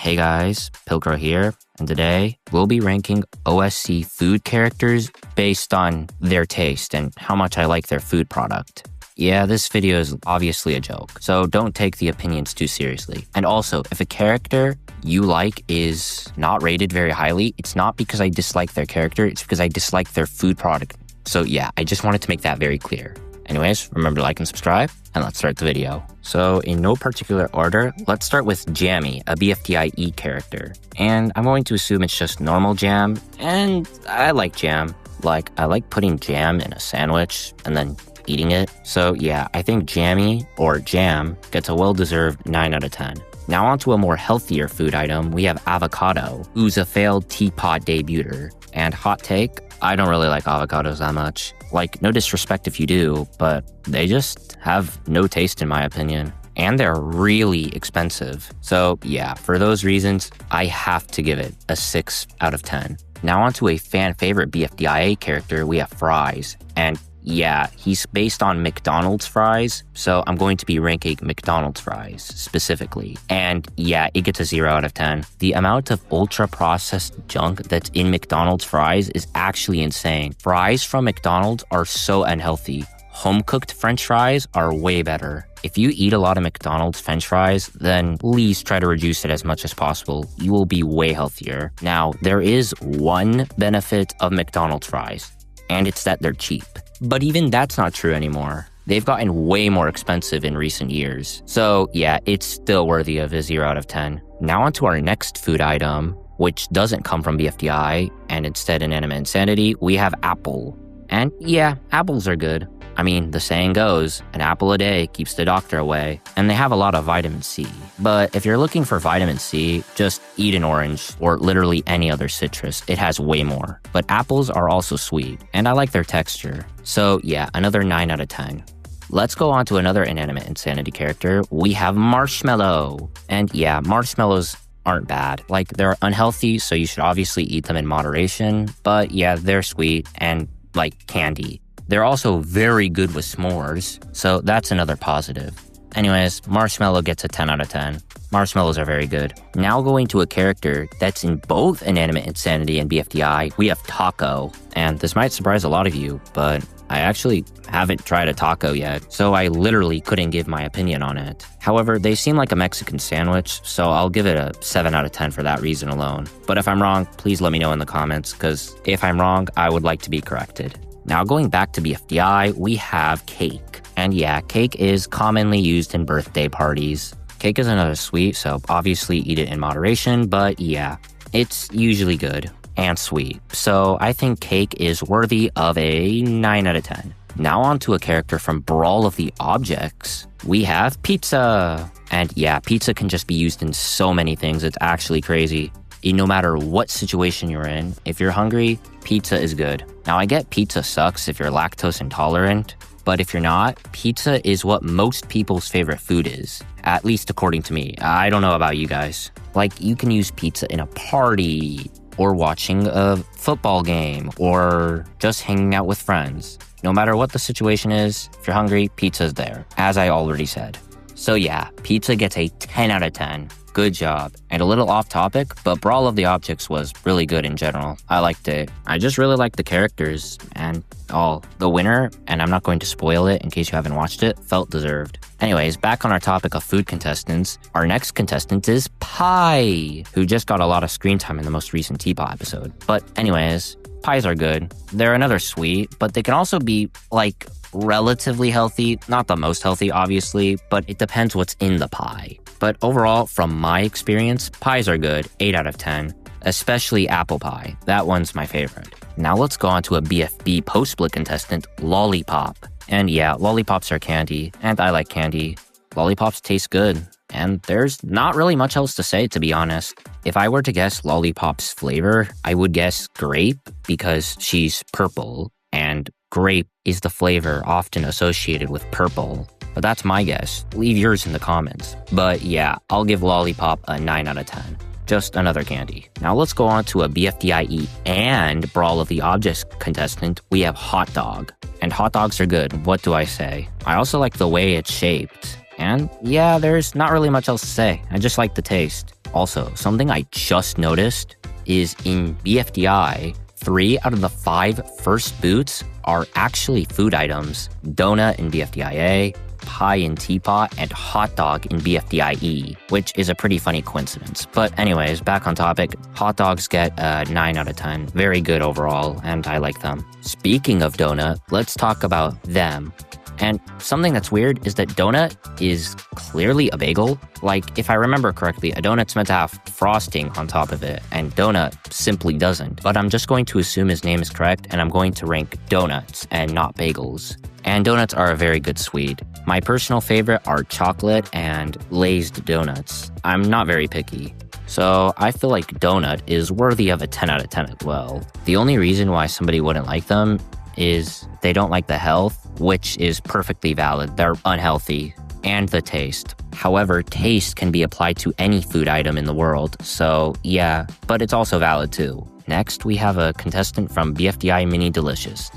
Hey guys, Pilcrow here, and today we'll be ranking OSC food characters based on their taste and how much I like their food product. Yeah, this video is obviously a joke, so don't take the opinions too seriously. And also, if a character you like is not rated very highly, it's not because I dislike their character, it's because I dislike their food product. So yeah, I just wanted to make that very clear. Anyways, remember to like and subscribe, and let's start the video. So in no particular order, let's start with Jammy, a BFDI character. And I'm going to assume it's just normal jam, and I like jam. Like, I like putting jam in a sandwich and then eating it. So yeah, I think Jammy, or Jam, gets a well-deserved 9 out of 10. Now onto a more healthier food item, we have avocado, who's a failed Tpot debuter. And hot take, I don't really like avocados that much. Like, no disrespect if you do, but they just have no taste in my opinion. And they're really expensive. So yeah, for those reasons, I have to give it a 6 out of 10. Now onto a fan favorite BFDIA character, we have Fries. And yeah, he's based on McDonald's fries, so I'm going to be ranking McDonald's fries specifically. And yeah, it gets a 0 out of 10. The amount of ultra-processed junk that's in McDonald's fries is actually insane. Fries from McDonald's are so unhealthy. Home-cooked French fries are way better. If you eat a lot of McDonald's French fries, then please try to reduce it as much as possible. You will be way healthier. Now, there is one benefit of McDonald's fries, and it's that they're cheap. But even that's not true anymore. They've gotten way more expensive in recent years. So yeah, it's still worthy of a 0 out of 10. Now onto our next food item, which doesn't come from BFDI, and instead in Anime Insanity, we have apple. And yeah, apples are good. I mean, the saying goes, an apple a day keeps the doctor away, and they have a lot of vitamin C. But if you're looking for vitamin C, just eat an orange or literally any other citrus. It has way more. But apples are also sweet, and I like their texture. So yeah, another 9 out of 10. Let's go on to another Inanimate Insanity character. We have Marshmallow. And yeah, marshmallows aren't bad. Like, they're unhealthy, so you should obviously eat them in moderation. But yeah, they're sweet and like candy. They're also very good with s'mores, so that's another positive. Anyways, Marshmallow gets a 10 out of 10. Marshmallows are very good. Now going to a character that's in both Inanimate Insanity and BFDI, we have Taco. And this might surprise a lot of you, but I actually haven't tried a taco yet, so I literally couldn't give my opinion on it. However, they seem like a Mexican sandwich, so I'll give it a 7 out of 10 for that reason alone. But if I'm wrong, please let me know in the comments, because if I'm wrong, I would like to be corrected. Now going back to BFDI, we have cake. And yeah, cake is commonly used in birthday parties. Cake is another sweet, so obviously eat it in moderation, but yeah, it's usually good and sweet. So I think cake is worthy of a 9 out of 10. Now on to a character from Brawl of the Objects. We have Pizza. And yeah, pizza can just be used in so many things, it's actually crazy. No matter what situation you're in, if you're hungry, pizza is good. Now, I get pizza sucks if you're lactose intolerant, but if you're not, pizza is what most people's favorite food is, at least according to me. I don't know about you guys. Like, you can use pizza in a party, or watching a football game, or just hanging out with friends. No matter what the situation is, if you're hungry, pizza's there, as I already said. So yeah, pizza gets a 10 out of 10. Good job. And a little off topic, but Brawl of the Objects was really good in general. I liked it. I just really liked the characters and all. The winner, and I'm not going to spoil it in case you haven't watched it, felt deserved. Anyways, back on our topic of food contestants, our next contestant is Pie, who just got a lot of screen time in the most recent Tpot episode. But anyways, pies are good. They're another sweet, but they can also be like relatively healthy. Not the most healthy, obviously, but it depends what's in the pie. But overall, from my experience, pies are good, 8 out of 10, especially apple pie. That one's my favorite. Now let's go on to a BFB post-split contestant, Lollipop. And yeah, lollipops are candy, and I like candy. Lollipops taste good, and there's not really much else to say, to be honest. If I were to guess Lollipop's flavor, I would guess grape, because she's purple, and grape is the flavor often associated with purple. But that's my guess. Leave yours in the comments. But yeah, I'll give Lollipop a 9 out of 10. Just another candy. Now let's go on to a BFDIE and Brawl of the Objects contestant. We have Hot Dog. And hot dogs are good, what do I say? I also like the way it's shaped. And yeah, there's not really much else to say. I just like the taste. Also, something I just noticed is in BFDI, 3 out of the 5 first boots are actually food items. Donut in BFDIA, pie in Tpot, and hot dog in BFDIE, which is a pretty funny coincidence. But anyways, back on topic, hot dogs get a 9 out of 10. Very good overall, and I like them. Speaking of donut, let's talk about them. And something that's weird is that donut is clearly a bagel. Like, if I remember correctly, a donut's meant to have frosting on top of it, and donut simply doesn't. But I'm just going to assume his name is correct, and I'm going to rank donuts and not bagels. And donuts are a very good sweet. My personal favorite are chocolate and glazed donuts. I'm not very picky. So I feel like donut is worthy of a 10 out of 10 as well. The only reason why somebody wouldn't like them is they don't like the health, which is perfectly valid. They're unhealthy. And the taste. However, taste can be applied to any food item in the world. So yeah, but it's also valid too. Next, we have a contestant from BFDI Mini Delicious.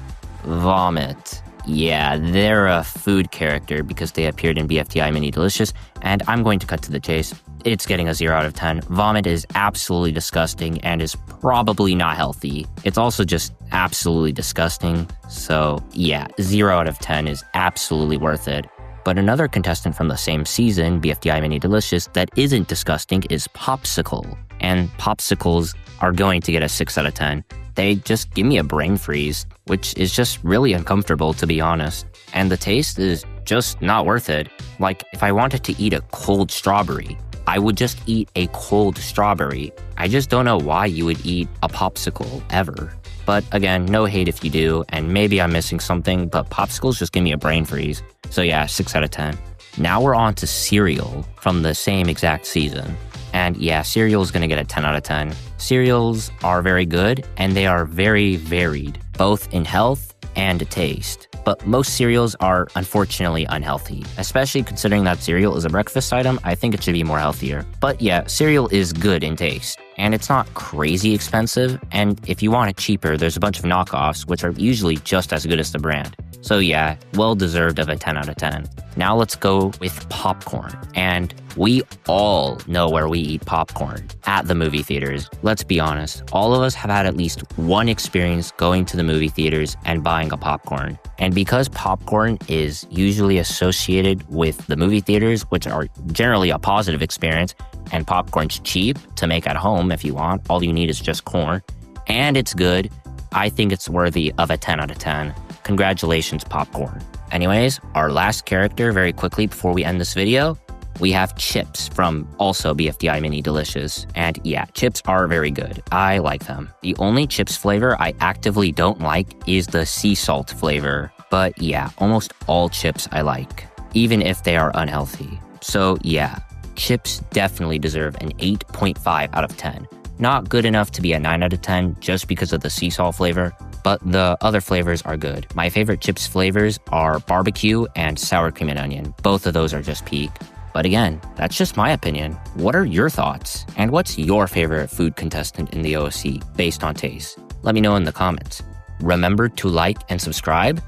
Vomit. Yeah, they're a food character because they appeared in BFDI Mini Delicious, and I'm going to cut to the chase. It's getting a 0 out of 10. Vomit is absolutely disgusting and is probably not healthy. It's also just absolutely disgusting. So yeah, 0 out of 10 is absolutely worth it. But another contestant from the same season, BFDI Mini Delicious, that isn't disgusting is Popsicle. And Popsicles are going to get a 6 out of 10. They just give me a brain freeze, which is just really uncomfortable, to be honest. And the taste is just not worth it. Like, if I wanted to eat a cold strawberry, I would just eat a cold strawberry. I just don't know why you would eat a popsicle ever. But again, no hate if you do, and maybe I'm missing something, but popsicles just give me a brain freeze. So yeah, 6 out of 10. Now we're on to cereal from the same exact season. And yeah, cereal is going to get a 10 out of 10. Cereals are very good, and they are very varied, both in health and taste. But most cereals are unfortunately unhealthy, especially considering that cereal is a breakfast item. I think it should be more healthier. But yeah, cereal is good in taste, and it's not crazy expensive. And if you want it cheaper, there's a bunch of knockoffs, which are usually just as good as the brand. So yeah, well deserved of a 10 out of 10. Now let's go with popcorn. And we all know where we eat popcorn, at the movie theaters. Let's be honest, all of us have had at least one experience going to the movie theaters and buying a popcorn. And because popcorn is usually associated with the movie theaters, which are generally a positive experience, and popcorn's cheap to make at home if you want, all you need is just corn, and it's good, I think it's worthy of a 10 out of 10. Congratulations, popcorn. Anyways, our last character, very quickly before we end this video, we have chips from also BFDI Mini Delicious. And yeah, chips are very good. I like them. The only chips flavor I actively don't like is the sea salt flavor. But yeah, almost all chips I like, even if they are unhealthy. So yeah, chips definitely deserve an 8.5 out of 10. Not good enough to be a 9 out of 10 just because of the sea salt flavor, but the other flavors are good. My favorite chips flavors are barbecue and sour cream and onion. Both of those are just peak. But again, that's just my opinion. What are your thoughts? And what's your favorite food contestant in the OSC based on taste? Let me know in the comments. Remember to like and subscribe,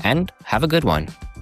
and have a good one.